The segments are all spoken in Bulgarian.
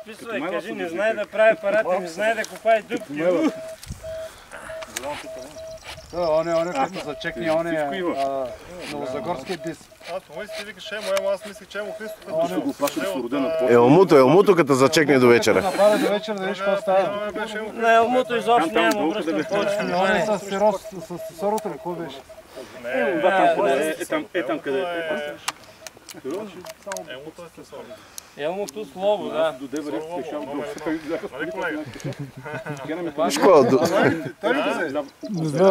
Записвай, кажи, не знае да прави апарати, не знае да копае дупки. Он като зачекне, он е новозагорския диск. Аз в момента ти викаш Емо, аз мислих, че Емо Христов Ще го плащаш с родена по. Елмуто като зачекне до вечера. Направи до вечера да виж какво става. На Елмуто изобщо няма връзка повече внимание. С сироп, с сорото ли, какво беше? Там къде е. Емото е след сорото. Елмуто слово, да. До деве рек спешал до. Нали, колега? Виж какво,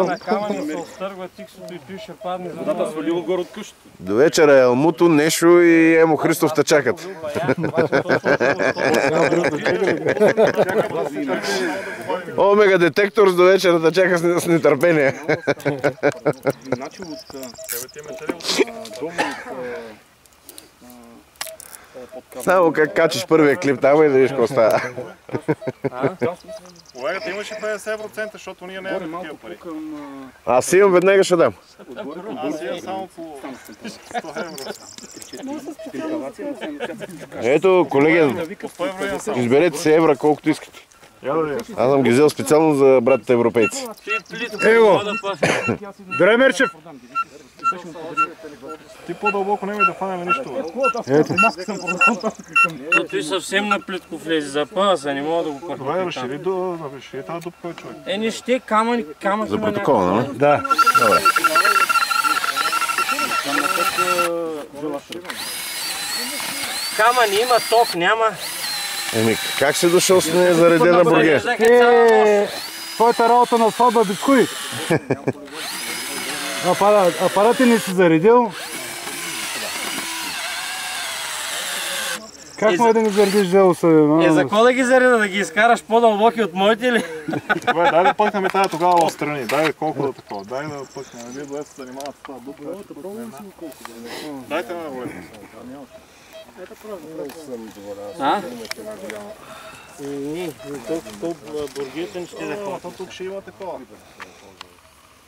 На камъни се обстъргва тиксото и той ще падне за Водата свалило горе от къщата. до вечера Елмуто, Нешо и Емо Христов те чакат. Омега детектор до вечера те чака с нетърпение. Значи от Тебе ти ме цели от дома Само как качиш първия клип там и да видиш какво става. колегата имаше 50%, защото ние нямаме такива пари. Аз имам, веднага ще дам. Аз имам само по 100 евро. Ето, колеги, По 100 евро имам само. изберете си евро колкото искате. Аз съм ги взел специално за братите европейци. Его! Бре, Мерчев! Ти по-дълбоко няма да фанем нищо. Ето. Той съвсем на плитко влезе, запъна се, не мога да го Добре, пърхам. разшири тази дупка, човек. Не ще камък За има протокола, нали? Да. Камън има, ток няма. Еми, как си дошъл с незаредена бургия? Твоята работа на сватба без хуй. Апаратът не си заредил. Как може да ми заредиш делоса? За какво да ги зареда? Да ги изкараш по-дълбоки от моите ли? Добре, дай да пъкнем тази тогава отстрани. Дай колко да такова. Дай да пъкнем. Вие двете се занимават с това дупка. Дайте на рулета. А? Не, тук бургията не ще да хвата. Тук ще има такова.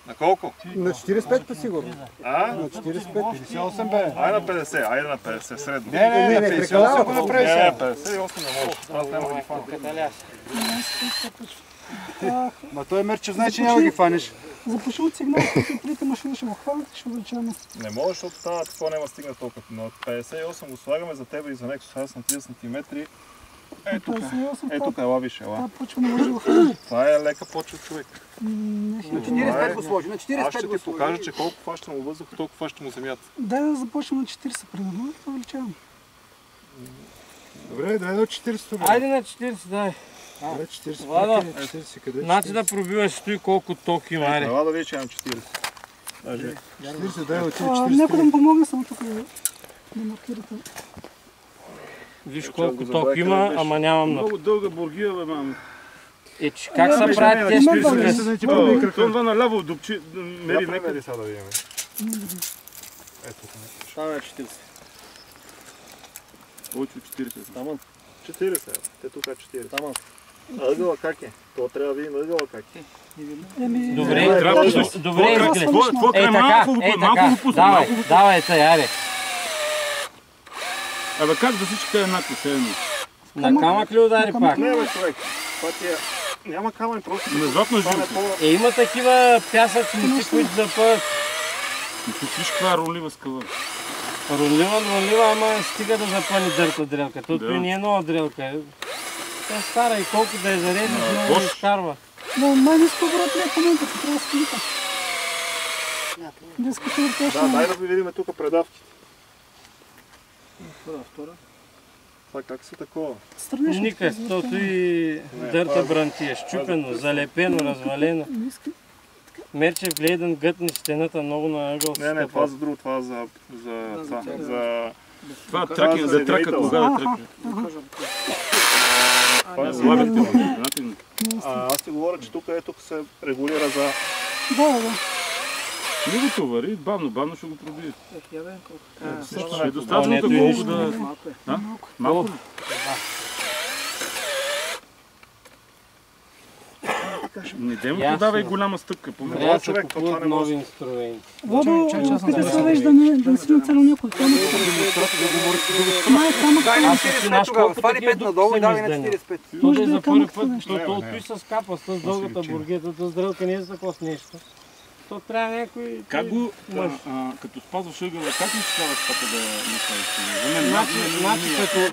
На колко? На 45 по сигурно. А? На 45, 58 бе. Айде на 50, айде на 50, средно. Не, прекалава го направи Не, сега. 58 не може. Аз няма да ги фана. Ма той Мерчев знае, че няма да ги фанеш. Запуши от сигнал, като трите машини ще го хванат и ще увеличаваме. Не може, защото това какво няма стигна толкова. Но 58 го слагаме за тебе и за Нексус, аз на 30 см. Ей тук, тук, ела виж, ела. Това почва не може да го хванем. Това е лека почва, човек. Не, На 45 го сложи, на 45 Аз ще ти покажа, че колко фаща му въздух, толкова фаща му земята. дай да започнем на 40 примерно, да увеличаваме. Добре, дай до 40. Айде на 40, дай. Добре, 40. Влада, 40 къде? значи да пробиваш стои колко ток има, айде. Ела да видиш, имам 40. Даже 40, дай от 40. Някой да ми помогне само тук да маркирате. Виж колко ток има, ама нямам на... Много дълга бургия, бе, мам. Че как се правят тези 40? Това наляво дупчи, мери нека. ли сега да видим? Ето. Става 40. Повече от 40. Таман. 40, те тук е 40. Таман. Ъгъла как е? То трябва да видим ъгъла как е. Добре, добре, изгледа. Твой Ей край така, малко го пусна. давай, тъй, айде. Абе как да всички еднакви се едно? На камък ли удари пак? Не, бе, човек. Това ти е... Няма камъни, просто... Внезапно жилка. Има такива пясъчници, които запъват. Виж каква ролива скала. Ролива, ама стига да запъни дърта дрелка. Тут не е нова дрелка. Тя стара и колко да я зарежеш, много изкарва. Но най-ниско оборот не е в момента, трябва да скалита. Деска ще въртяш Да, дай да видим тук предавките. Това как са такова? Странеш. Никак, защото и дърта бранти е щупено, залепено, развалено. Мерчев гледан гътни стената много на ъгъл. Не, това за друго, това за... Това е тракинг, за трака, кога да тръкне. Това е за Слабите. Аз ти говоря, че тук се регулира за... Да. Не го товари, бавно ще го пробие. Също Ще е достатъчно колко да... Малко ли? Не демо давай голяма стъпка. Трябва да се купуват нови инструменти. Водо, опитай се веждане, да си нацело някой камък. Аз си наш колко такива дупки са миздани. То да е за първи път, защото отой с капа, с дългата бургета, с дрелка не е за такова нещо. То трябва някой... Как го, като спазваш ъгъла, как ми ставаш пътя да не ставиш? Значи,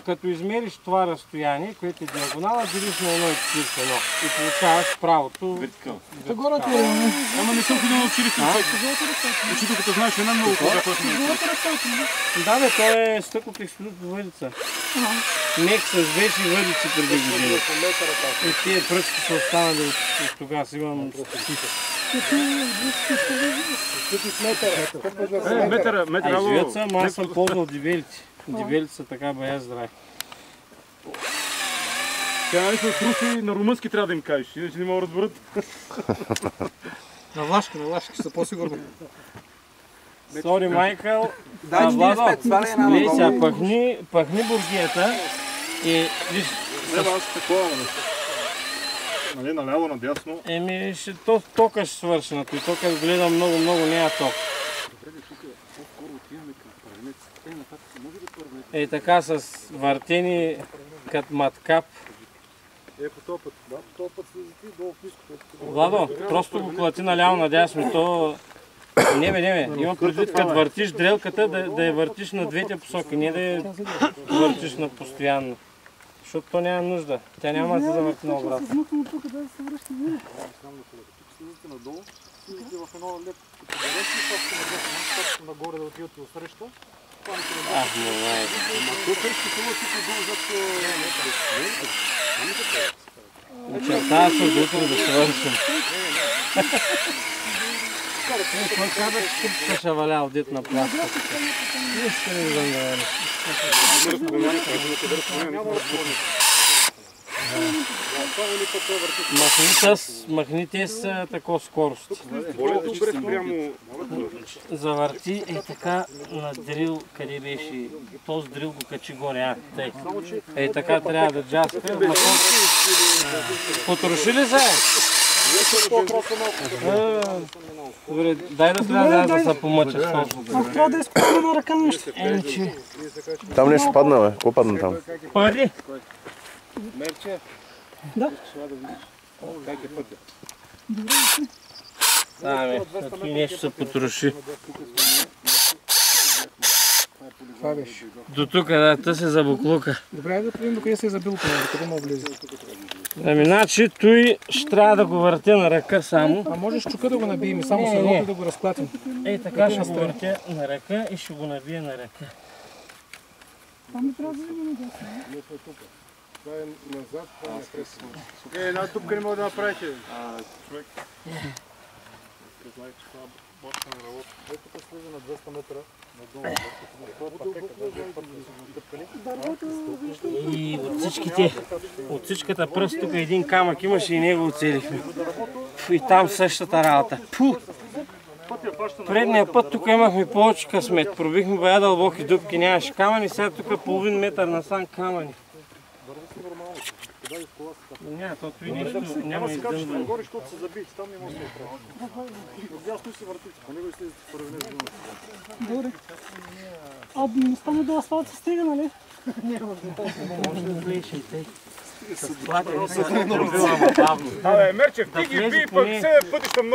като измериш това разстояние, което е диагонала, делиш на 1,41 и получаваш правото. Вертикал. Горе отворено. Ама не съм ходил на училище. Учителката знаеш една много когато е. Да, бе, то е стъклов екструдът въдица. Мек с веши въдици преди години. И тия пръчки са останали от тогава, сега имам Метъра, живеят са, ама аз съм ползвал дивелици. Дивелици са така бая здрави. Тя нали са от Руси, на румънски трябва да им кажеш, иначе не могат да разберат. На влашки, ще са по-сигурни. Сори, Майкъл. Дай 45, сваля една Гледай надолу. сега, пъхни бургията и виж, Аз такова, нали, наляво, надясно. тока ще свърши на той. Тока гледам много, няма ток. Ей така с въртени като маткап. По този път, да, по този път слезите долу в ниското. Владо, просто го клати наляво надясно. То... Не бе, имам предвид като въртиш дрелката да я въртиш на двете посоки, не да я въртиш на постоянно. Защото то няма нужда. Тя няма да се завърти на обратно. Смъквам тук, да се връща вие. Слезите надолу, слезите в едно леко като директно, пак нагоре да отидете от среща. Ах, май. Очертава се от утре да свършим. Кой каза, че тук се валял дет на пласта? Нищо не виждам да валя. Махните с такова скорост. Завърти е така на дрил, къде беше. Този дрил го качи горе, Ей така трябва да джаска. Потроши ли се? Добре, дай да трябва да се помъча с този. Аз трябва да изкупя на ръка нещо. Там нещо падна, бе. Какво падна там? Пари! Мерче, Да. как е пътя? Ами, и нещо се потроши. Това беше. До тук, да, тъси за буклука. Добре, да видим докъде се е забил, докъде мога влезе. Ами, значи, той ще трябва да го въртя на ръка само. А можеш чука да го набием и само с едното да го разклатим. Ей, така ще го въртя на ръка и ще го набия на ръка. Там не трябва да видим Това е назад, това е пресено. Една дупка не мога да направите. Човек, знаеш, че това почна на работа. Ето тук слиза на 200 метра надолу. И от всичката пръст тук един камък имаше и него оцелихме. И там същата работа. Предния път тук имахме повече късмет. Пробихме бая дълбоки дупки, нямаше камъни, сега тук половин метър насам камъни. Няма, то той нещо няма издънване. Горе, защото се забити, там не може да се оправи. Отдясно си въртите, по него и слезете по равнение. Добре. А не стане до асфалт се стига, нали? Може да влезеш и тъй. С платя не се пробила, ама бавно. Абе, Мерчев, ти ги би, пък се пътища много.